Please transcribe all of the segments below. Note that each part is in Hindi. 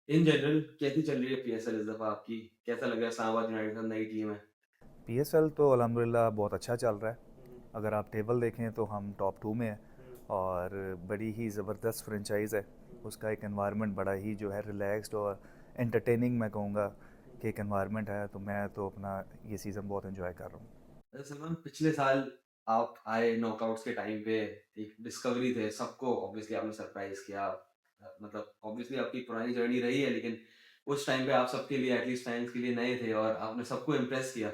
इन जनरल कैसी चल रही है पीएसएल इस दफ़ा आपकी? कैसा लग रहा है इस्लामाबाद यूनाइटेड के साथ नई टीम है? पीएसएल तो अल्हम्दुलिल्लाह बहुत अच्छा चल रहा है। अगर आप टेबल देखें तो हम टॉप 2 में हैं और बड़ी ही ज़बरदस्त फ्रेंचाइज़ है। उसका एक एनवायरनमेंट बड़ा ही जो है रिलैक्स्ड और एंटरटेनिंग मैं कहूँगा कि एक एनवायरनमेंट है, तो मैं तो अपना ये सीज़न बहुत एंजॉय कर रहा हूँ। सलमान पिछले साल आप आए नॉकआउट्स के टाइम पे एक डिस्कवरी थे, सबको ऑब्वियसली आपने सरप्राइज़ किया। मतलब ऑब्वियसली आपकी पुरानी जर्नी रही है लेकिन उस टाइम पे आप सबके लिए एटलीस्ट फैन्स के लिए नए थे और आपने सबको इम्प्रेस किया।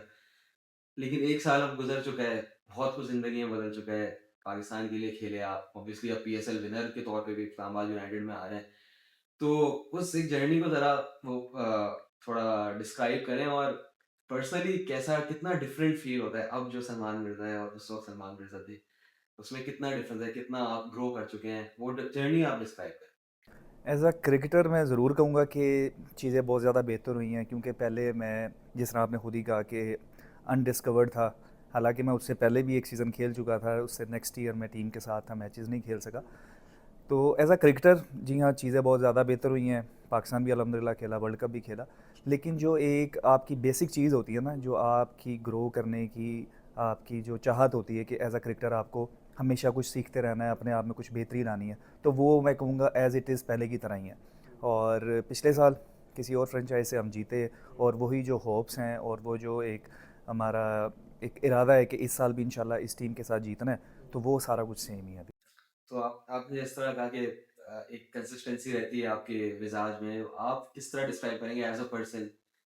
लेकिन 1 साल अब गुज़र चुका है, बहुत कुछ ज़िंदगी में बदल चुका है। पाकिस्तान के लिए खेले आप, ऑब्वियसली अब पीएसएल विनर के तौर पे भी इस्लामाबाद यूनाइटेड में आ रहे हैं। तो उस एक जर्नी को ज़रा वो थोड़ा डिस्क्राइब करें और पर्सनली कैसा कितना डिफरेंट फ़ील होता है अब जो सलमान मिर्ज़ा है और उस वक़्त सलमान मिर्ज़ा थे। उसमें कितना डिफरेंस है, कितना आप ग्रो कर चुके हैं, वो ड जर्नी आप डिस्क्राइब करें। एज़ अ क्रिकेटर मैं ज़रूर कहूँगा कि चीज़ें बहुत ज़्यादा बेहतर हुई हैं, क्योंकि पहले मैं, जिस तरह आपने खुद ही कहा कि अनडिस्कवर्ड था। हालांकि मैं उससे पहले भी एक सीज़न खेल चुका था, उससे नेक्स्ट ईयर मैं टीम के साथ था, मैचेस नहीं खेल सका। तो एज़ अ क्रिकेटर जी हाँ, चीज़ें बहुत ज़्यादा बेहतर हुई हैं। पाकिस्तान भी अल्हम्दुलिल्लाह खेला, वर्ल्ड कप भी खेला। लेकिन जो एक आपकी बेसिक चीज़ होती है ना, जो आपकी ग्रो करने की आपकी जो चाहत होती है कि एज़ अ क्रिकेटर आपको हमेशा कुछ सीखते रहना है, अपने आप में कुछ बेहतरी लानी है, तो वो मैं कहूँगा एज़ इट इज़ पहले की तरह ही है। और पिछले साल किसी और फ्रेंचाइज से हम जीते, और वही जो होप्स हैं और वो जो एक हमारा एक इरादा है कि इस साल भी इंशाल्लाह इस टीम के साथ जीतना है, तो वो सारा कुछ सेम ही है अभी। तो आपने जिस तरह कहा कि एक कंसिस्टेंसी रहती है आपके मिज़ाज में, आप किस तरह डिस्क्राइब करेंगे एज़ अ पर्सन?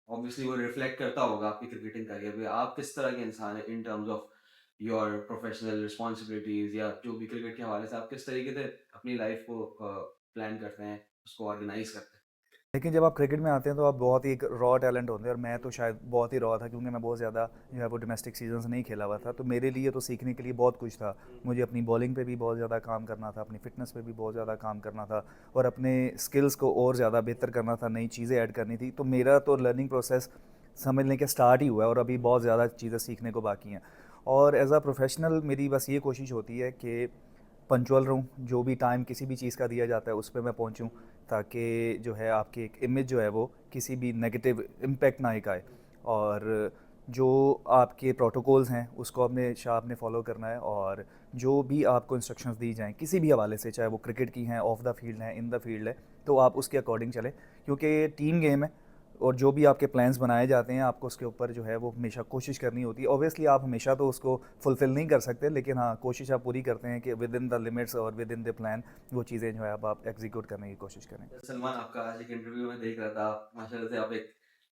ऑब्वियसली वो रिफ्लेक्ट करता होगा आपकी क्रिकेटिंग करियर पे। आप किस तरह के इंसान हैं in terms of your professional responsibilities या जो भी क्रिकेट के हवाले से आप किस तरीके से अपनी लाइफ़ को प्लान करते हैं, उसको ऑर्गेनाइज़ करते हैं? लेकिन जब आप क्रिकेट में आते हैं तो आप बहुत ही एक रॉ टैलेंट होते हैं, और मैं तो शायद बहुत ही रॉ था, क्योंकि मैं बहुत ज़्यादा जो है वो डोमेस्टिक सीजन्स नहीं खेला हुआ था। तो मेरे लिए तो सीखने के लिए बहुत कुछ था। मुझे अपनी बॉलिंग पे भी बहुत ज़्यादा काम करना था, अपनी फ़िटनेस पे भी बहुत ज़्यादा काम करना था, और अपने स्किल्स को और ज़्यादा बेहतर करना था, नई चीज़ें ऐड करनी थी। तो मेरा तो लर्निंग प्रोसेस समझ लें कि स्टार्ट ही हुआ है, और अभी बहुत ज़्यादा चीज़ें सीखने को बाकी हैं। और एज़ अ प्रोफेशनल मेरी बस ये कोशिश होती है कि पंक्चुअल रहूँ, जो भी टाइम किसी भी चीज़ का दिया जाता है उस पे मैं पहुँचूँ, ताकि जो है आपकी एक इमेज जो है वो किसी भी नेगेटिव इम्पैक्ट ना एक आए। और जो आपके प्रोटोकॉल्स हैं उसको हमेशा आपने फॉलो करना है, और जो भी आपको इंस्ट्रक्शंस दी जाएँ किसी भी हवाले से, चाहे वो क्रिकेट की हैं, ऑफ द फील्ड हैं, इन द फील्ड है, तो आप उसके अकॉर्डिंग चलें, क्योंकि टीम गेम है। और जो भी आपके प्लान्स बनाए जाते हैं, आपको उसके ऊपर जो है वो हमेशा कोशिश करनी होती है। ऑब्वियसली आप हमेशा तो उसको फुलफ़िल नहीं कर सकते, लेकिन हाँ, कोशिश आप पूरी करते हैं कि विद इन द लिमिट्स और विद इन द प्लान वो चीज़ें जो है अब आप एग्ज़ीक्यूट करने की कोशिश करें। सलमान आपका आज एक इंटरव्यू में देख रहा था, माशाल्लाह से आप एक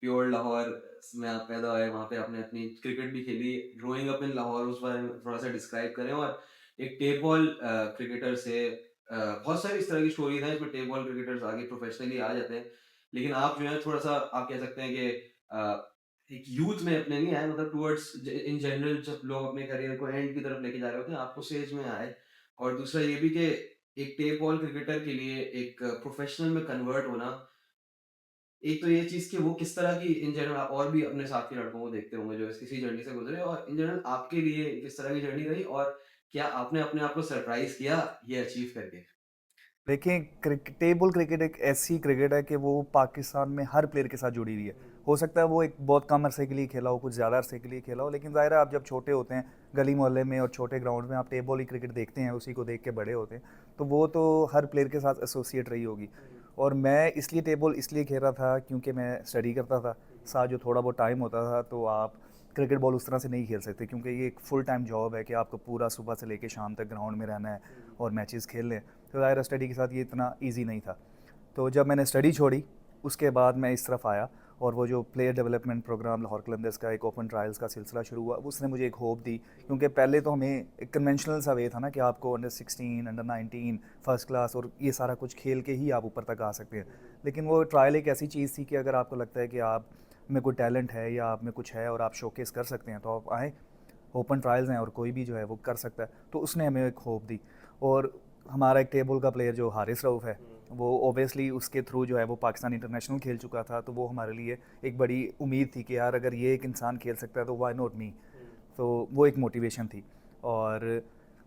प्योर लाहौर में आप पैदा हुए, वहाँ पे आपने अपनी क्रिकेट भी खेली। ग्रोइंग अप इन लाहौर उस बारे में थोड़ा-सा डिस्क्राइब करें और एक टेप बॉल क्रिकेटर से बहुत सारी इस तरह की स्टोरीज़ हैं इसमें टेप बॉल क्रिकेटर्स आगे प्रोफेशनली आ जाते हैं। लेकिन आप जो है थोड़ा-सा आप कह सकते हैं कि एक यूथ में अपने नहीं आए मतलब टुवर्ड्स ज इन जनरल जब लोग अपने करियर को एंड की तरफ लेके जा रहे होते हैं, आप उस एज में आए। और दूसरा ये भी कि एक टेप बॉल क्रिकेटर के लिए एक प्रोफेशनल में कन्वर्ट होना, एक तो ये चीज़ कि वो किस तरह की इन जनरल आप और भी अपने साथ के लड़कों को देखते होंगे जो इसी जर्नी से गुज़रे और इन जनरल आपके लिए किस तरह की जर्नी रही और क्या आपने अपने आप को सरप्राइज़ किया ये अचीव करके? देखिए, टेबल क्रिकेट एक ऐसी क्रिकेट है कि वो पाकिस्तान में हर प्लेयर के साथ जुड़ी हुई है। हो सकता है वो एक बहुत कम अरसे के लिए खेला हो, कुछ ज़्यादा अरसे के लिए खेला हो, लेकिन ज़ाहिर है आप जब छोटे होते हैं, गली मोहल्ले में और छोटे ग्राउंड में आप टेबल ही क्रिकेट देखते हैं, उसी को देख के बड़े होते हैं, तो वो तो हर प्लेयर के साथ एसोसिएट रही होगी। और मैं इसलिए टेबल इसलिए खेल रहा था क्योंकि मैं स्टडी करता था, साथ जो थोड़ा बहुत टाइम होता था, तो आप क्रिकेट बॉल उस तरह से नहीं खेल सकते, क्योंकि ये एक फुल टाइम जॉब है कि आपको पूरा सुबह से लेकर शाम तक ग्राउंड में रहना है और मैचेस खेलने हैं। तो ज़ाहिर स्टडी के साथ ये इतना ईजी नहीं था। तो जब मैंने स्टडी छोड़ी, उसके बाद मैं इस तरफ आया, और वो जो player development program Lahore Qalandars का एक ओपन ट्रायल्स का सिलसिला शुरू हुआ, उसने मुझे एक होप दी। क्योंकि पहले तो हमें एक कन्वेंशनल सा वे था ना कि आपको अंडर 16, अंडर 19, फर्स्ट क्लास और ये सारा कुछ खेल के ही आप ऊपर तक आ सकते हैं। लेकिन वो ट्रायल एक ऐसी चीज़ थी कि अगर आपको लगता है कि आप में कोई टैलेंट है या आप में कुछ है और आप शोकेस कर सकते हैं, तो आप आएँ। ओपन ट्रायल्स हैं और कोई भी जो है वो कर सकता है। तो उसने हमें एक होप दी। और हमारा एक टेबल का प्लेयर जो हारिस रऊफ़ है, वो ऑब्वियसली उसके थ्रू जो है वो पाकिस्तान इंटरनेशनल खेल चुका था, तो वो हमारे लिए एक बड़ी उम्मीद थी कि यार अगर ये एक इंसान खेल सकता है तो व्हाई नॉट मी। तो वो एक मोटिवेशन थी। और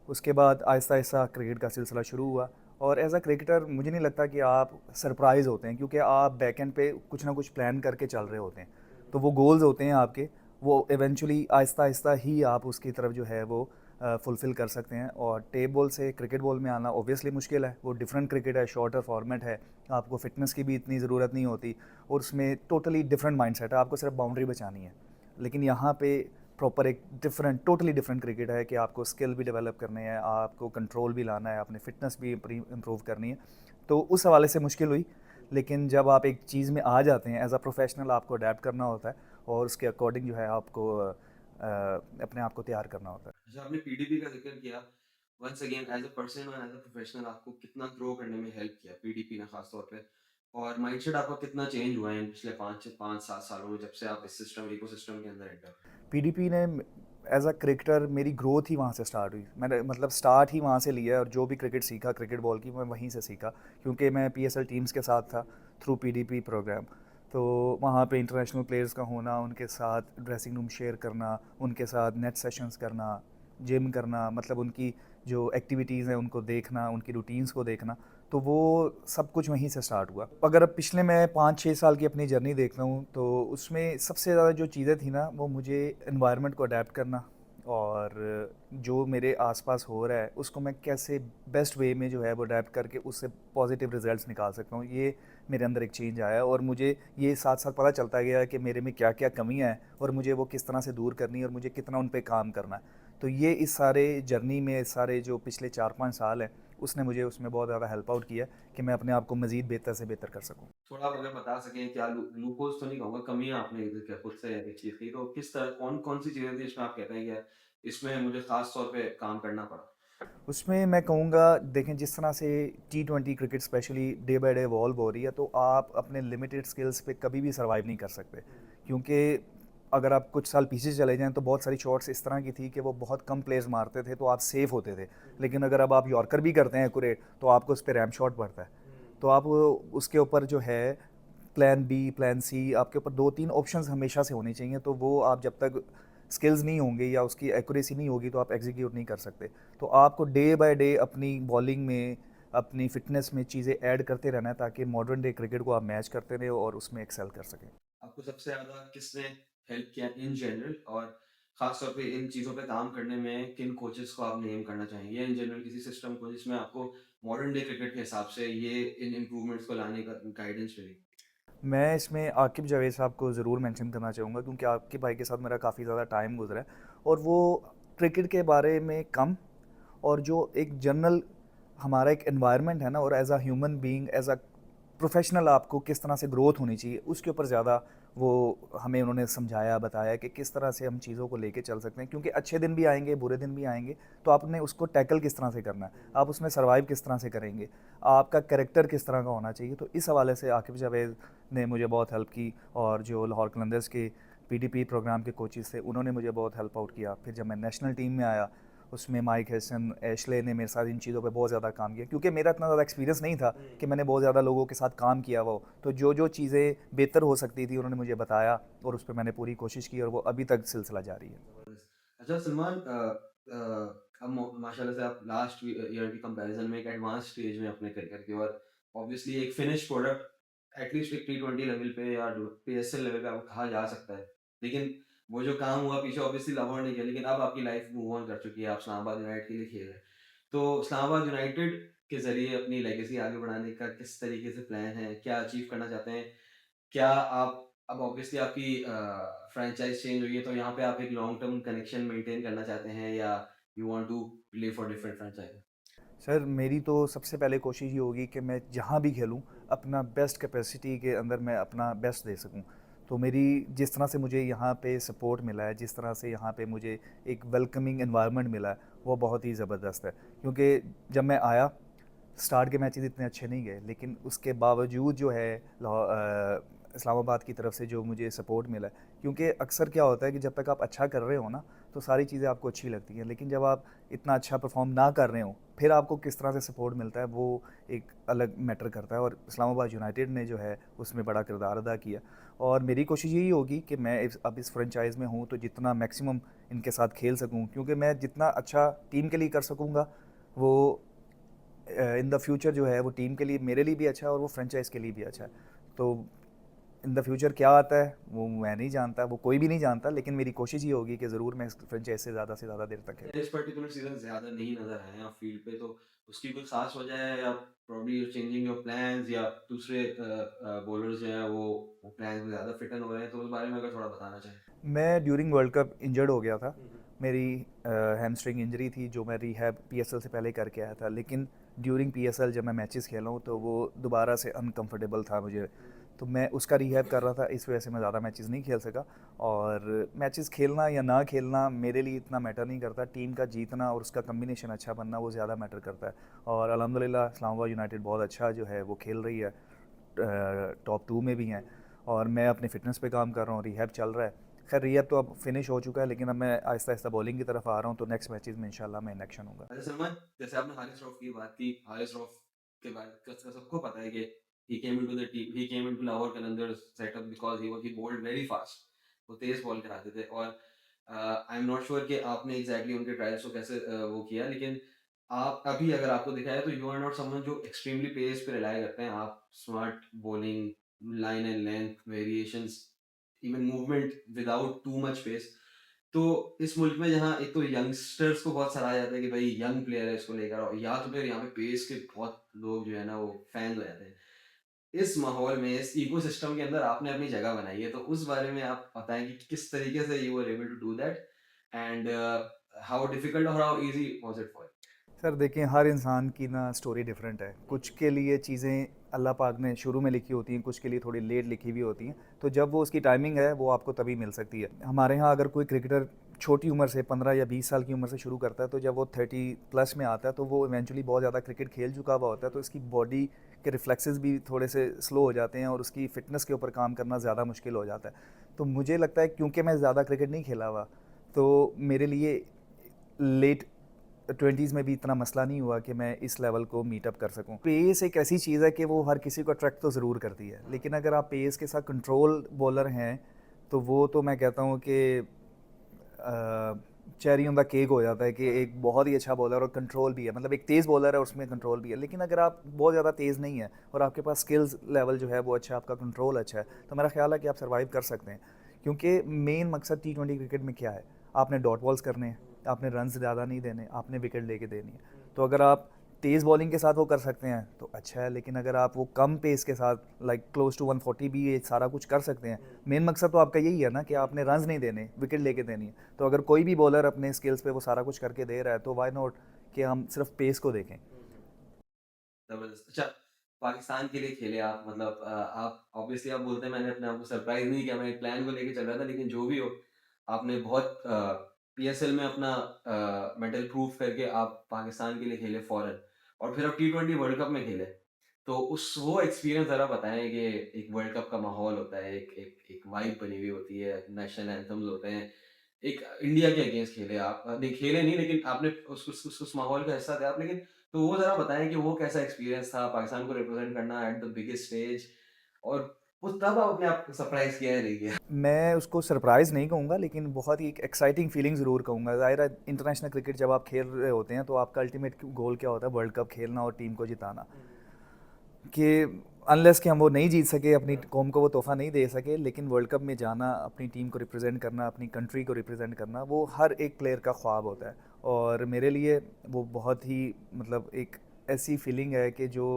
उसके बाद आहिस्ता आहिस्ता क्रिकेट का सिलसिला शुरू हुआ, और एज़ अ क्रिकेटर मुझे नहीं लगता कि आप सरप्राइज़ होते हैं, क्योंकि आप बैक एंड पे कुछ ना कुछ प्लान करके चल रहे होते हैं। तो वो गोल्स होते हैं आपके, वो इवेंचुअली आहिस्ता-आहिस्ता ही आप उसकी तरफ जो है वो फुलफ़िल कर सकते हैं। और टेप बॉल से क्रिकेट बॉल में आना ऑब्वियसली मुश्किल है, वो डिफरेंट क्रिकेट है, शॉर्टर फॉर्मेट है, आपको फ़िटनेस की भी इतनी ज़रूरत नहीं होती और उसमें टोटली डिफरेंट माइंडसेट है, आपको सिर्फ बाउंड्री बचानी है। लेकिन यहाँ पे प्रॉपर एक टोटली डिफरेंट क्रिकेट है कि आपको स्किल भी डेवलप करने हैं, आपको कंट्रोल भी लाना है, अपनी फ़िटनेस भी इम्प्रूव करनी है। तो उस हवाले से मुश्किल हुई, लेकिन जब आप एक चीज़ में आ जाते हैं एज़ अ प्रोफेशनल, आपको अडेप्ट करना होता है और उसके अकॉर्डिंग जो है आपको अपने आप को तैयार करना होता है। अच्छा, आपने पीडीपी का ज़िक्र किया। Once again as a person और एज़ अ प्रोफेशनल आपको कितना ग्रो करने में हेल्प किया पीडीपी ने ख़ास तौर पे? और माइंडसेट आपका कितना चेंज हुआ है इन पिछले 5-7 सालों में जब से आप इस सिस्टम इकोसिस्टम के अंदर एंटर हुए? पीडीपी ने एज़ अ क्रिकेटर मेरी ग्रोथ ही वहाँ से स्टार्ट हुई। मैंने मतलब स्टार्ट ही वहाँ से लिया है और जो भी क्रिकेट सीखा क्रिकेट बॉल की, मैं वहीं से सीखा, क्योंकि मैं पीएसएल टीम्स के साथ था थ्रू पीडीपी प्रोग्राम। तो वहाँ पे इंटरनेशनल प्लेयर्स का होना, उनके साथ ड्रेसिंग रूम शेयर करना, उनके साथ नेट सेशंस करना, जिम करना, मतलब उनकी जो एक्टिविटीज़ हैं उनको देखना, उनकी रूटीन्स को देखना, तो वो सब कुछ वहीं से स्टार्ट हुआ। अगर अब पिछले मैं 5-6 साल की अपनी जर्नी देखता हूँ, तो उसमें सबसे ज़्यादा जो चीज़ें थी ना, वो मुझे एनवायरनमेंट को अडेप्ट करना और जो मेरे आसपास हो रहा है उसको मैं कैसे बेस्ट वे में जो है वो अडेप्ट करके उससे पॉजिटिव रिजल्ट्स निकाल सकता हूँ, ये मेरे अंदर एक चेंज आया। और मुझे ये साथ साथ पता चलता गया कि मेरे में क्या क्या कमियाँ हैं और मुझे वो किस तरह से दूर करनी है और मुझे कितना उन पे काम करना है। तो ये इस सारे जर्नी में, इस सारे जो पिछले 4-5 साल हैं, उसने मुझे उसमें बहुत ज़्यादा हेल्प आउट किया कि मैं अपने आप को मज़ीद बेहतर से बेहतर कर सकूँ। थोड़ा आप अगर बता सकें क्या लूपहोल्स तो नहीं कहूँगा, कमियाँ आपने ज़िक्र खुद से अचीव की, तो किस तरह कौन-कौन सी चीज़ें थी जिसमें आप कहते हैं कि यार इसमें मुझे ख़ास तौर पे काम करना पड़ा? उसमें मैं कहूँगा, देखें जिस तरह से T20 cricket specially day by day evolve हो रही है, तो आप अपने लिमिटेड स्किल्स पे कभी भी सर्वाइव नहीं कर सकते, क्योंकि अगर आप कुछ साल पीछे चले जाएं तो बहुत सारी शॉट्स इस तरह की थी कि वो बहुत कम प्लेयर्स मारते थे तो आप सेफ होते थे। लेकिन अगर अब आप यॉर्कर भी करते हैं एक्यूरेट, तो आपको उस पर रैम शॉट पड़ता है। तो आप उसके ऊपर जो है प्लान बी, प्लान सी, आपके ऊपर 2-3 ऑप्शंस हमेशा से होने चाहिए। तो वो आप जब तक स्किल्स नहीं होंगे या उसकी एक्यूरेसी नहीं होगी तो आप एग्जीक्यूट नहीं कर सकते। तो आपको डे बाय डे अपनी बॉलिंग में, अपनी फ़िटनेस में चीज़ें ऐड करते रहना है, ताकि मॉडर्न डे क्रिकेट को आप मैच करते रहें और उसमें एक्सेल कर सकें। आपको सबसे ज़्यादा किसने हेल्प किया इन जनरल, और ख़ास तौर पे इन चीज़ों पे काम करने में किन कोचेज़ को आप नेम करना चाहेंगे? इन जनरल किसी सिस्टम को जिसमें आपको मॉडर्न डे क्रिकेट के हिसाब से ये इन इम्प्रूवमेंट्स को लाने का गाइडेंस मिली? मैं इसमें आकिब जावेद साहब को ज़रूर मेंशन करना चाहूँगा, क्योंकि आकिब भाई के साथ मेरा काफ़ी ज़्यादा टाइम गुज़रा है और वो क्रिकेट के बारे में कम, और जो एक जनरल हमारा एक एनवायरनमेंट है ना, और as a human being, as a professional आपको किस तरह से ग्रोथ होनी चाहिए उसके ऊपर ज़्यादा वो हमें उन्होंने समझाया, बताया कि किस तरह से हम चीज़ों को लेके चल सकते हैं, क्योंकि अच्छे दिन भी आएंगे, बुरे दिन भी आएंगे, तो आपने उसको टैकल किस तरह से करना है, आप उसमें सर्वाइव किस तरह से करेंगे, आपका कैरेक्टर किस तरह का होना चाहिए। तो इस हवाले से आकिब जावेद ने मुझे बहुत हेल्प की, और जो लाहौर कलंदर्स के पीडीपी प्रोग्राम के कोचेज़ थे उन्होंने मुझे बहुत हेल्प आउट किया। फिर जब मैं नेशनल टीम में आया, उसमें माइक हेसन, एशले ने मेरे साथ इन चीज़ों पे बहुत ज़्यादा काम किया, क्योंकि मेरा इतना ज़्यादा एक्सपीरियंस नहीं था कि मैंने बहुत ज़्यादा लोगों के साथ काम किया हुआ हो। तो जो जो चीज़ें बेहतर हो सकती थी उन्होंने मुझे बताया और उस पे मैंने पूरी कोशिश की, और वो अभी तक सिलसिला जारी है। ज़बरदस्त। अच्छा सलमान, अब माशाल्लाह से आप लास्ट ईयर की कंपैरिजन में एक एडवांस स्टेज में अपने करियर के, और ऑब्वियसली एक फिनिश प्रोडक्ट एटलीस्ट एक टी20 लेवल पे या पीएसएल लेवल पे आपको कहा जा सकता है। लेकिन वो जो काम हुआ पीछे ऑब्वियसली लाहौर नहीं किया, लेकिन अब आपकी लाइफ मूव ऑन कर चुकी है, आप इस्लामाबाद यूनाइटेड के लिए खेल रहे हैं। तो इस्लामाबाद यूनाइटेड के ज़रिए अपनी लेगेसी आगे बढ़ाने का किस तरीके से प्लान है? क्या अचीव करना चाहते हैं? क्या आप, अब ऑब्वियसली आपकी फ्रैंचाइज़ चेंज हुई है, तो यहाँ पे आप एक लॉन्ग टर्म कनेक्शन मेंटेन करना चाहते हैं, या you want to play for different franchise? Sir, मेरी तो सबसे पहले कोशिश ये होगी कि मैं जहाँ भी खेलूँ अपना बेस्ट कैपेसिटी के अंदर मैं अपना बेस्ट दे सकूँ। तो मेरी जिस तरह से मुझे यहाँ पे सपोर्ट मिला है, जिस तरह से यहाँ पे मुझे एक वेलकमिंग एनवायरनमेंट मिला है, वो बहुत ही ज़बरदस्त है। क्योंकि जब मैं आया, स्टार्ट के मैचेस इतने अच्छे नहीं गए, लेकिन उसके बावजूद जो है इस्लामाबाद की तरफ से जो मुझे सपोर्ट मिला है, क्योंकि अक्सर क्या होता है कि जब तक आप अच्छा कर रहे हो ना, तो सारी चीज़ें आपको अच्छी लगती हैं, लेकिन जब आप इतना अच्छा परफॉर्म ना कर रहे हो, फिर आपको किस तरह से सपोर्ट मिलता है, वो एक अलग मैटर करता है। और इस्लामाबाद यूनाइटेड ने जो है उसमें बड़ा किरदार अदा किया, और मेरी कोशिश यही होगी कि मैं अब इस फ्रेंचाइज़ में हूँ तो जितना मैक्सिमम इनके साथ खेल सकूँ, क्योंकि मैं जितना अच्छा टीम के लिए कर सकूँगा, वो इन द फ्यूचर जो है वो टीम के लिए मेरे लिए भी अच्छा है और वो फ्रेंचाइज के लिए भी अच्छा है। तो इन द फ्यूचर क्या आता है वो मैं नहीं जानता, वो कोई भी नहीं जानता, लेकिन मेरी कोशिश ये होगी कि ज़रूर मैं इस फ्रेंचाइज से ज़्यादा देर तक खेलूँ। इस पर्टिकुलर सीज़न ज़्यादा नहीं नज़र आए आप फील्ड पे, तो उसकी कोई ख़ास वजह है या probably you are changing your plans या दूसरे बॉलर्स जो हैं वो प्लान्स में ज़्यादा फिट इन हो रहे हैं, तो उस बारे में अगर थोड़ा बताना चाहें? मैं ड्यूरिंग वर्ल्ड कप इंजर्ड हो गया था। मेरी हैमस्ट्रिंग इंजरी थी जो मैं रिहैब पीएसएल से पहले करके आया था, लेकिन ड्यूरिंग पीएसएल जब मैं मैचेस खेला हूँ तो वो दोबारा से अनकंफर्टेबल था मुझे, तो मैं उसका रिहैब कर रहा था, इस वजह से मैं ज़्यादा मैचेस नहीं खेल सका। और मैचेस खेलना या ना खेलना मेरे लिए इतना मैटर नहीं करता, टीम का जीतना और उसका कम्बिनेशन अच्छा बनना वो ज़्यादा मैटर करता है। और अल्हम्दुलिल्लाह इस्लामाबाद यूनाइटेड बहुत अच्छा जो है वो खेल रही है, टॉप 2 में भी हैं, और मैं अपने फ़िटनेस पे काम कर रहा हूँ, रिहैब चल रहा है। खैर रिहैब तो अब फिनिश हो चुका है, लेकिन अब मैं आहिस्ता-आहिस्ता बॉलिंग की तरफ आ रहा हूँ, तो नेक्स्ट मैचेज़ में इंशाल्लाह मैं इन एक्शन हूँगा। अच्छा सलमान, जैसे आपने हारिस रऊफ की बात की, हारिस रऊफ के बारे में सबको पता है कि he came into Lahore Qalandars setup because he bowled very fast. वो तेज बॉल कराते थे, और आई एम नॉट श्योर कि आपने एग्जैक्टली उनके ट्रायल्स को कैसे वो किया, लेकिन आप अभी अगर आपको दिखा है तो यू आर नॉट समवन जो एक्सट्रीमली पेस पे रिलाई करते हैं। आप smart bowling, line and length variations, even movement without too much pace. तो इस मुल्क में जहाँ एक तो यंगस्टर्स को बहुत सराहा जाता है कि भाई यंग प्लेयर है, इसको लेकर आओ, या तो फिर यहाँ पे पेस के बहुत लोग जो है ना वो फैन हो जाते हैं। इस माहौल में, इस इकोसिस्टम के अंदर आपने अपनी जगह बनाई है, तो उस बारे में आप बताएं कि किस तरीके से you were able to do that, and how difficult और how easy was it for sir देखिए, हर इंसान की ना स्टोरी डिफरेंट है। कुछ के लिए चीज़ें अल्लाह पाक ने शुरू में लिखी होती हैं, कुछ के लिए थोड़ी लेट लिखी हुई होती हैं, तो जब वो उसकी टाइमिंग है वो आपको तभी मिल सकती है। हमारे यहाँ अगर कोई क्रिकेटर छोटी उम्र से 15 या 20 साल की उम्र से शुरू करता है, तो जब वो 30 प्लस में आता है तो वो इवेंचुअली बहुत ज़्यादा क्रिकेट खेल चुका हुआ होता है, तो इसकी बॉडी के रिफ्लेक्सेस भी थोड़े से स्लो हो जाते हैं और उसकी फ़िटनेस के ऊपर काम करना ज़्यादा मुश्किल हो जाता है। तो मुझे लगता है क्योंकि मैं ज़्यादा क्रिकेट नहीं खेला हुआ, तो मेरे लिए लेट 20s में भी इतना मसला नहीं हुआ कि मैं इस लेवल को मीटअप कर सकूं। पेस एक ऐसी चीज़ है कि वो हर किसी को अट्रैक्ट तो ज़रूर करती है, लेकिन अगर आप पेस के साथ कंट्रोल बॉलर हैं तो वो तो मैं कहता हूँ कि चेरी ऑन द केक हो जाता है कि एक बहुत ही अच्छा बॉलर और कंट्रोल भी है, मतलब एक तेज़ बॉलर है उसमें कंट्रोल भी है। लेकिन अगर आप बहुत ज़्यादा तेज़ नहीं है और आपके पास स्किल्स लेवल जो है वो अच्छा है, आपका कंट्रोल अच्छा है, तो मेरा ख्याल है कि आप सर्वाइव कर सकते हैं। क्योंकि मेन मकसद T20 क्रिकेट में क्या है, आपने डॉट बॉल्स करने हैं, आपने रन ज़्यादा नहीं देने, आपने विकेट लेके देनी है। तो अगर आप तेज़ बॉलिंग के साथ वो कर सकते हैं तो अच्छा है, लेकिन अगर आप वो कम पेस के साथ लाइक क्लोज टू 140 भी ये सारा कुछ कर सकते हैं, मेन मकसद तो आपका यही है ना कि आपने रन्स नहीं देने, विकेट लेके देनी है। तो अगर कोई भी बॉलर अपने स्किल्स पे वो सारा कुछ करके दे रहा है तो वाई नॉट कि हम सिर्फ पेस को देखें। जबरदस्त। अच्छा, पाकिस्तान के लिए खेले आप, मतलब आप ऑब्वियसली आप बोलते हैं मैंने अपने आप को सरप्राइज नहीं किया, मैं एक प्लान को लेके चल रहा था, लेकिन जो भी हो, आपने बहुत पीएसएल में अपना मेडल प्रूव करके आप पाकिस्तान के लिए खेले फॉरन, और फिर अब T20 वर्ल्ड कप में खेले। तो उस वो एक्सपीरियंस ज़रा बताएं कि एक वर्ल्ड कप का माहौल होता है, एक वाइब बनी हुई होती है, नेशनल एंथम्स होते हैं, एक इंडिया के अगेंस्ट खेले आप, नहीं खेले नहीं, लेकिन आपने उस माहौल का हिस्सा थे आप, लेकिन तो वो ज़रा बताएँ कि वो कैसा एक्सपीरियंस था पाकिस्तान को रिप्रेज़ेंट करना एट द बिगेस्ट स्टेज, और वो तब आपने आप सरप्राइज़ किया या नहीं किया? मैं उसको सरप्राइज़ नहीं कहूँगा, लेकिन बहुत ही एक एक्साइटिंग फीलिंग ज़रूर कहूँगा। ज़ाहिर है इंटरनेशनल क्रिकेट जब आप खेल रहे होते हैं तो आपका अल्टीमेट गोल क्या होता है, वर्ल्ड कप खेलना और टीम को जिताना। कि अनलेस कि हम वो नहीं जीत सके, अपनी कौम को वो तोहफ़ा नहीं दे सके, लेकिन वर्ल्ड कप में जाना, अपनी टीम को रिप्रेजेंट करना, अपनी कंट्री को रिप्रेजेंट करना, वो हर एक प्लेयर का ख्वाब होता है। और मेरे लिए वो बहुत ही मतलब एक ऐसी फीलिंग है कि जो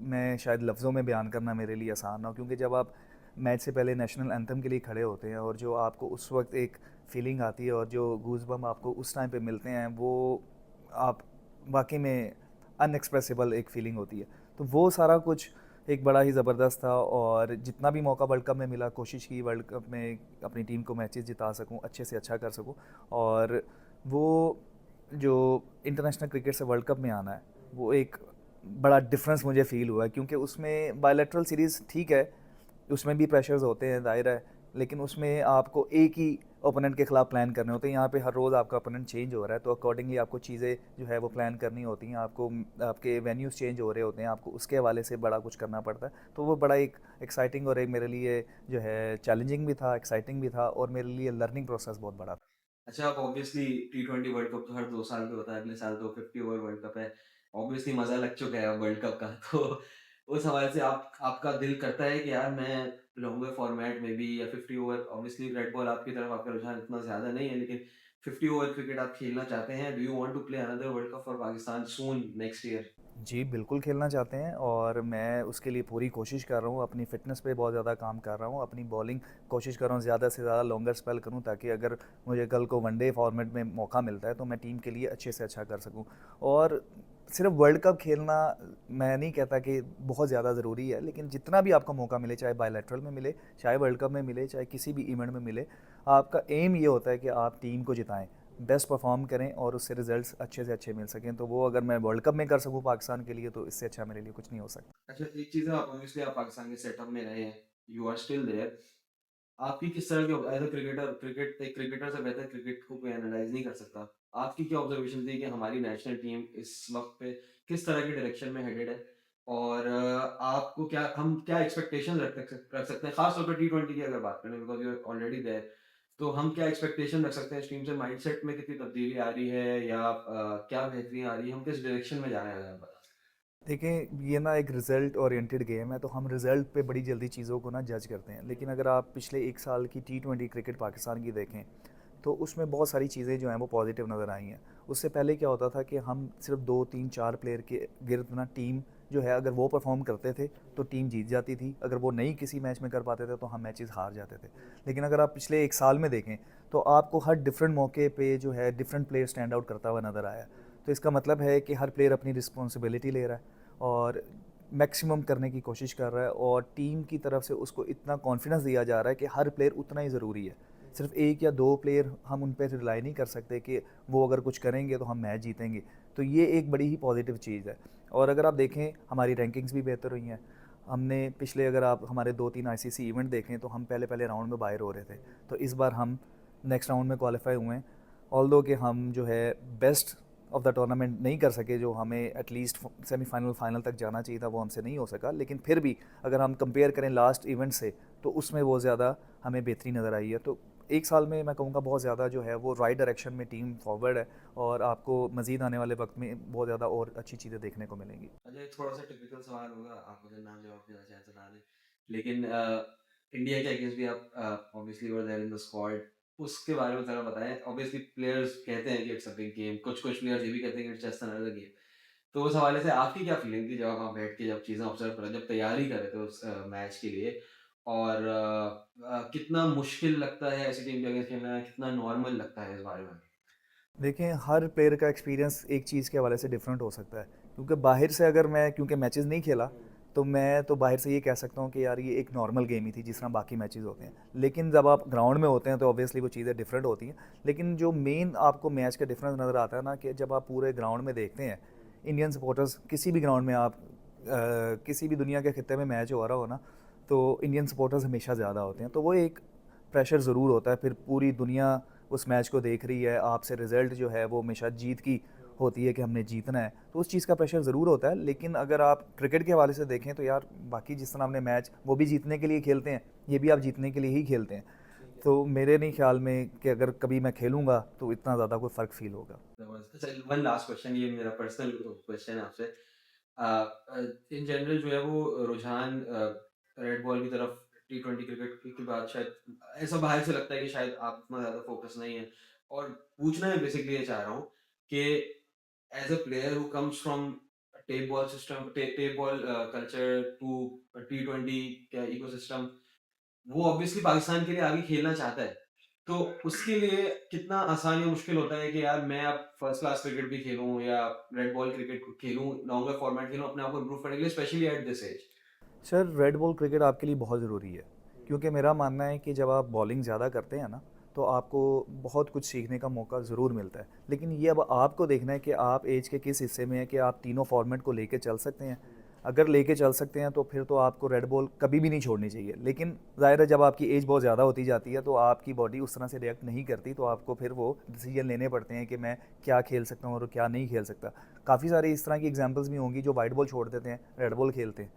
मैं शायद लफ्ज़ों में बयान करना मेरे लिए आसान ना हो, क्योंकि जब आप मैच से पहले नेशनल एंथम के लिए खड़े होते हैं और जो आपको उस वक्त एक फीलिंग आती है और जो गूज़बम्प आपको उस टाइम पे मिलते हैं, वो आप वाकई में अनएक्सप्रेसिबल एक फीलिंग होती है। तो वो सारा कुछ एक बड़ा ही ज़बरदस्त था, और जितना भी मौका वर्ल्ड कप में मिला कोशिश की वर्ल्ड कप में अपनी टीम को मैचेस जिता सकूं, अच्छे से अच्छा कर सकूं। और वो जो इंटरनेशनल क्रिकेट से वर्ल्ड कप में आना है वो एक बड़ा डिफरेंस मुझे फ़ील हुआ है, क्योंकि उसमें बायलैटरल सीरीज़ ठीक है, उसमें भी प्रेशर्स होते हैं ज़ाहिर है, लेकिन उसमें आपको एक ही ओपोनेंट के खिलाफ प्लान करने होते हैं। यहाँ पे हर रोज़ आपका ओपोनेंट चेंज हो रहा है, तो अकॉर्डिंगली आपको चीज़ें जो है वो प्लान करनी होती हैं, आपको आपके वेन्यूज़ चेंज हो रहे होते हैं, आपको उसके हवाले से बड़ा कुछ करना पड़ता है। तो वो बड़ा एक एक्साइटिंग और एक मेरे लिए जो है चैलेंजिंग भी था, एक्साइटिंग भी था, और मेरे लिए लर्निंग प्रोसेस बहुत बड़ा था। अच्छा, अब ऑब्वियसली T20 वर्ल्ड कप तो हर 2 साल पे होता है, अगले साल तो 50 ओवर वर्ल्ड कप है, ऑब्वियसली मज़ा लग चुका है अब वर्ल्ड कप का। तो उस हवाले से आपका दिल करता है कि यार मैं लॉन्गर फॉर्मेट में भी या 50 ओवर, ऑब्वियसली रेड बॉल आपकी तरफ आपका रुझान इतना ज़्यादा नहीं है, लेकिन 50 ओवर क्रिकेट आप खेलना चाहते हैं। Do you want to play another world cup for Pakistan soon next year? जी, बिल्कुल खेलना चाहते हैं और मैं उसके लिए पूरी कोशिश कर रहा हूँ, अपनी फ़िटनेस पे बहुत ज़्यादा काम कर रहा हूँ, अपनी बॉलिंग कोशिश कर रहा हूँ ज़्यादा से ज़्यादा लॉन्गर स्पेल करूँ ताकि अगर मुझे कल को वनडे फॉर्मेट में मौका मिलता है तो मैं टीम के लिए अच्छे से अच्छा कर सकूँ। और सिर्फ वर्ल्ड कप खेलना मैं नहीं कहता कि बहुत ज़्यादा ज़रूरी है, लेकिन जितना भी आपको मौका मिले, चाहे बायलैटरल में मिले, चाहे वर्ल्ड कप में मिले, चाहे किसी भी इवेंट में मिले, आपका एम ये होता है कि आप टीम को जिताएँ, बेस्ट परफॉर्म करें और उससे रिजल्ट्स अच्छे से अच्छे मिल सकें। तो वो अगर मैं वर्ल्ड कप में कर सकूँ पाकिस्तान के लिए तो इससे अच्छा मेरे लिए कुछ नहीं हो सकता। अच्छा, एक चीज़ है, आप ऑब्वियसली आप पाकिस्तान के सेटअप में रहे हैं, यू आर स्टिल देयर। आपकी किस तरह की एज़ अ क्रिकेटर, एक क्रिकेटर से बेहतर क्रिकेट को कोई एनालाइज़ नहीं कर सकता। आपकी क्या ऑब्ज़र्वेशन थी कि हमारी नेशनल टीम इस वक़्त पे किस तरह की डायरेक्शन में हेडेड है? और आपको क्या हम क्या एक्सपेक्टेशन रख सकते हैं, ख़ास तौर पे टी20 की अगर बात करें, because you are already there. तो हम क्या एक्सपेक्टेशन रख सकते हैं इस टीम से? माइंडसेट में कितनी तब्दीली आ रही है या क्या बेहतरी आ रही है? हम किस डायरेक्शन में जा रहे हैं, अगर आप बता सकें? देखिए, ये ना एक रिज़ल्ट ओरिएंटेड गेम है, तो हम रिज़ल्ट पे बड़ी जल्दी चीज़ों को ना जज करते हैं। लेकिन अगर आप पिछले 1 साल की टी20 क्रिकेट पाकिस्तान की देखें, तो उसमें बहुत सारी चीज़ें जो हैं वो पॉजिटिव नज़र आई हैं। उससे पहले क्या होता था कि हम सिर्फ 2, 3, 4 प्लेयर के गिर्द ना टीम जो है अगर वो परफॉर्म करते थे तो टीम जीत जाती थी, अगर वो नहीं किसी मैच में कर पाते थे तो हम मैचेस हार जाते थे। लेकिन अगर आप पिछले 1 साल में देखें तो आपको हर डिफरेंट मौके पे जो है डिफरेंट प्लेयर स्टैंड आउट करता हुआ नज़र आया। तो इसका मतलब है कि हर प्लेयर अपनी रिस्पॉन्सिबिलिटी ले रहा है और मैक्सिमम करने की कोशिश कर रहा है और टीम की तरफ से उसको इतना कॉन्फिडेंस दिया जा रहा है कि हर प्लेयर उतना ही ज़रूरी है। सिर्फ 1 या 2 प्लेयर हम उन पे रिलाई नहीं कर सकते कि वो अगर कुछ करेंगे तो हम मैच जीतेंगे। तो ये एक बड़ी ही पॉजिटिव चीज़ है और अगर आप देखें हमारी रैंकिंग्स भी बेहतर हुई हैं। हमने पिछले अगर आप हमारे 2-3 आईसीसी इवेंट देखें तो हम पहले-पहले राउंड में बाहर हो रहे थे। तो इस बार हम नेक्स्ट राउंड में क्वालीफाई हुए हैं। ऑल्दो कि हम जो है बेस्ट ऑफ द टूर्नामेंट नहीं कर सके, जो हमें एटलीस्ट सेमीफाइनल फाइनल तक जाना चाहिए था वो हमसे नहीं हो सका। लेकिन फिर भी अगर हम कंपेयर करें लास्ट इवेंट से तो उसमें वो ज़्यादा हमें बेहतरी नज़र आई है। तो 1 साल में मैं कहूँगा बहुत ज़्यादा जो है वो राइट डायरेक्शन में टीम फॉरवर्ड है और आपको मज़ीद आने वाले वक्त में बहुत ज़्यादा और अच्छी चीज़ें देखने को मिलेंगी। अच्छा, एक थोड़ा-सा टिपिकल सवाल होगा, आप अगर ना जवाब देना चाहें तो ना दें। लेकिन इंडिया के अगेंस्ट भी आप obviously were there in the squad, उसके बारे में ज़रा बताएँ। ऑब्वियसली प्लेयर्स कहते हैं कि इट्स अ बिग गेम, कुछ-कुछ प्लेयर्स ये भी कहते हैं कि इट्स जस्ट अनदर गेम। तो उस हवाले से आपकी क्या फीलिंग थी जब आप वहाँ बैठ के जब चीज़ें ऑब्ज़र्व कर रहे थे, जब तैयारी कर रहे थे उस मैच के लिए? और कितना मुश्किल लगता है ऐसी टीम के अगेंस्ट खेलना, कितना नॉर्मल लगता है इस बारे में? देखिए, हर प्लेयर का एक्सपीरियंस एक चीज़ के हवाले से डिफरेंट हो सकता है, क्योंकि बाहर से अगर मैं क्योंकि मैचेस नहीं खेला, तो मैं तो बाहर से ये कह सकता हूँ कि यार ये एक नॉर्मल गेम ही थी जिस तरह बाकी मैचेस होते हैं। लेकिन जब आप ग्राउंड में होते हैं तो ऑब्वियसली वो चीज़ें डिफरेंट होती हैं। लेकिन जो मेन आपको मैच का डिफरेंस नज़र आता है ना कि जब आप पूरे ग्राउंड में देखते हैं, इंडियन सपोर्टर्स किसी भी ग्राउंड में आप किसी भी दुनिया के खित्ते में मैच हो रहा हो ना, तो इंडियन सपोर्टर्स हमेशा ज़्यादा होते हैं। तो वो एक प्रेशर ज़रूर होता है, फिर पूरी दुनिया उस मैच को देख रही है, आपसे रिज़ल्ट जो है वो हमेशा जीत की होती है कि हमने जीतना है, तो उस चीज़ का प्रेशर ज़रूर होता है। लेकिन अगर आप क्रिकेट के हवाले से देखें तो यार बाकी जिस तरह हमने मैच वो भी जीतने के लिए खेलते हैं, ये भी आप जीतने के लिए ही खेलते हैं। तो मेरे नहीं ख्याल में कि अगर कभी मैं खेलूँगा तो इतना ज़्यादा कोई फ़र्क फ़ील होगा। अच्छा, वन लास्ट क्वेश्चन, ये मेरा पर्सनल क्वेश्चन है आपसे। इन जनरल जो है वो रुझान रेड बॉल की तरफ टी20 क्रिकेट की बात शायद ऐसा बाहर से लगता है कि शायद आप इतना ज़्यादा फोकस नहीं है। और पूछना है बेसिकली ये चाह रहा हूँ कि as a player who comes from tape ball system, tape ball culture to टी20 का इकोसिस्टम, वो ऑब्वियसली पाकिस्तान के लिए आगे खेलना चाहता है। तो उसके लिए कितना आसान या मुश्किल होता है कि यार मैं अब फर्स्ट क्लास क्रिकेट भी खेलूँ या रेड बॉल क्रिकेट खेलूँ, लॉन्गर फॉर्मेट खेलूँ अपने आप को इम्प्रूव करने के लिए, specially at this age? Sir, red ball cricket आपके लिए बहुत ज़रूरी है, क्योंकि मेरा मानना है कि जब आप बॉलिंग ज़्यादा करते हैं ना, तो आपको बहुत कुछ सीखने का मौका ज़रूर मिलता है। लेकिन ये अब आपको देखना है कि आप एज के किस हिस्से में हैं कि आप तीनों फॉर्मेट को लेके चल सकते हैं। अगर लेके चल सकते हैं तो फिर तो आपको रेड बॉल कभी भी नहीं छोड़नी चाहिए। लेकिन ज़ाहिर है जब आपकी एज बहुत ज़्यादा होती जाती है तो आपकी बॉडी उस तरह से रिएक्ट नहीं करती, तो आपको फिर वो डिसीजन लेने पड़ते हैं कि मैं क्या खेल सकता हूँ और क्या नहीं खेल सकता। काफ़ी सारी इस तरह की एग्जांपल्स भी होंगी जो वाइट बॉल छोड़ देते हैं, रेड बॉल खेलते हैं।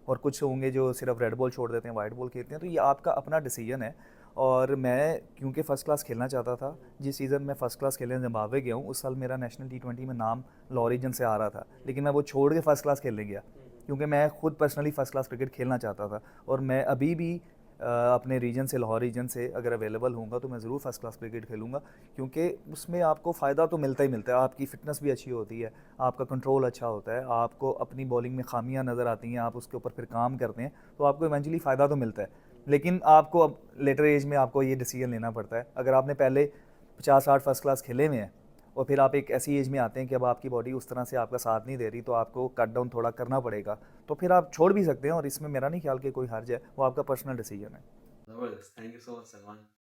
और कुछ होंगे जो सिर्फ रेड बॉल छोड़ देते हैं, वाइट बॉल खेलते हैं। तो ये आपका अपना डिसीजन है। और मैं क्योंकि फ़र्स्ट क्लास खेलना चाहता था, जिस सीज़न मैं फ़र्स्ट क्लास खेलने ज़िम्बाब्वे गया हूँ, उस साल मेरा नेशनल T20 में नाम लाहौर रीजन से आ रहा था, लेकिन मैं वो छोड़ के फ़र्स्ट क्लास खेलने गया क्योंकि मैं खुद पर्सनली फ़र्स्ट क्लास क्रिकेट खेलना चाहता था। और मैं अभी भी अपने रीजन से, लाहौर रीजन से अगर अवेलेबल होऊंगा तो मैं ज़रूर फ़र्स्ट क्लास क्रिकेट खेलूँगा, क्योंकि उसमें आपको फ़ायदा तो मिलता ही मिलता है। आपकी फ़िटनेस भी अच्छी होती है, आपका कंट्रोल अच्छा होता है, आपको अपनी बॉलिंग में खामियां नज़र आती हैं, आप उसके ऊपर फिर काम करते हैं तो आपको इवेंचुअली फ़ायदा तो मिलता है। लेकिन आपको अब लेटर एज में आपको ये डिसीजन लेना पड़ता है। अगर आपने पहले 50-60 फर्स्ट क्लास खेले हुए हैं और फिर आप एक ऐसी एज में आते हैं कि अब आपकी बॉडी उस तरह से आपका साथ नहीं दे रही, तो आपको कट डाउन थोड़ा करना पड़ेगा। तो फिर आप छोड़ भी सकते हैं और इसमें मेरा नहीं ख्याल कि कोई हर्ज है, वो आपका पर्सनल डिसीजन है। जबरदस्त, thank you so much Salman.